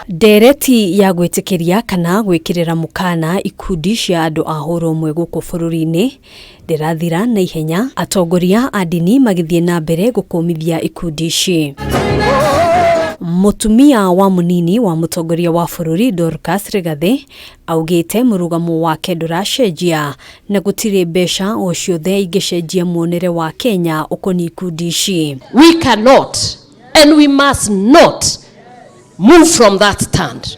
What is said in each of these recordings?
Ndereti ya gwĩtĩkĩria kana gwĩkĩrĩra mũkana ikundi cia andũ a ũrũmwe gũkũ bũrũri-inĩ ndĩrathira na ihenya, atongoria a ndini magĩthiĩ na mbere gũkũmithia ikundi ici. Mutumia wa munini wa mutongoria wa bũrũri Dorcas Rigathi augĩte mũrugamo wake ndũracenjia na gũtirĩ mbeca o ciothe ingĩcenjia muonere wa Kenya ũkoniĩ ikundi ici. We cannot and we must not move from that stand,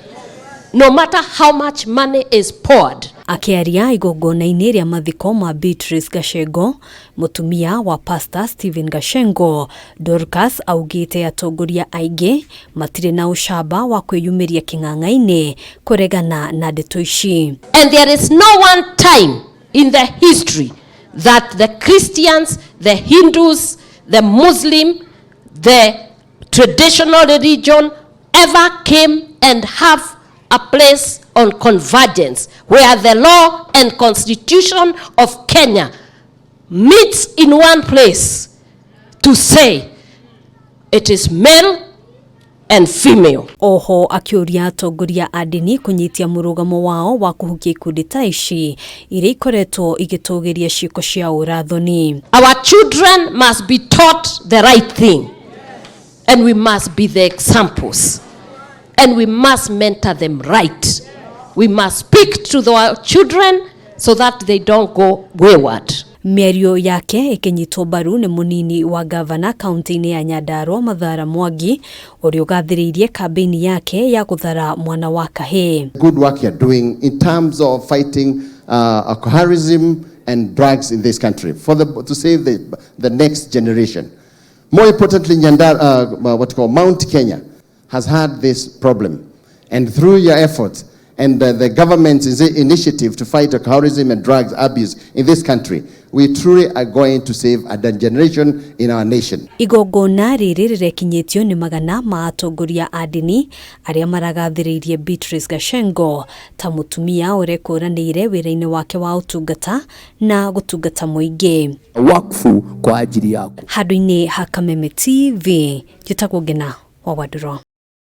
no matter how much money is poured. Akiaria igongona-inĩ rĩa mathiko ma Beatrice Gashengo, mutumia wa Pastor Stephen Gashengo, Dorcas augĩte atongoria aingĩ matirĩ na ũcamba wa kwĩyumĩria kĩng'ang'a-inĩ kũregana na ndeto ici. And there is no one time in the history that the Christians, the Hindus, the Muslim, the traditional religion ever came and have a place on convergence where the law and constitution of Kenya meets in one place to say it is male and female. Oho akiuria atongoria a ndini kunyitia mũrugamo wao wa kũhukia ikundi ta ici iria ikoretwo igĩtũgĩria ciĩko cia ũrathoni. Our children must be taught the right thing, and we must be the examples, and we must mentor them right. We must speak to our children so that they don't go wayward. Mĩario yake ĩkĩnyitwo mbaru nĩ munini wa gavana kaunti-inĩ ya Nyandarua Mathara Mwangi ũrĩa ũgathĩrĩirie kambĩini yake ya gũthara mwana wa kahĩĩ. Good work you're doing in terms of fighting alcoholism and drugs in this country to save the next generation. More importantly, Mount Kenya has had this problem, and through your efforts and the government's initiative to fight alcoholism and drugs abuse in this country, we truly are going to save a generation in our nation. Igongona rĩrĩ rĩrekinyĩtio nĩ magana ma atongoria a ndini arĩa maragathĩrĩirie Beatrice Gashengo ta mutumia ũrekũranĩire wĩra-inĩ wake wa ũtungata na gũtungata mũingĩ. Wakfu kwa ajili yako. Handũ-inĩ ha Kameme TV, njĩtagwo Ngina wa Waduro.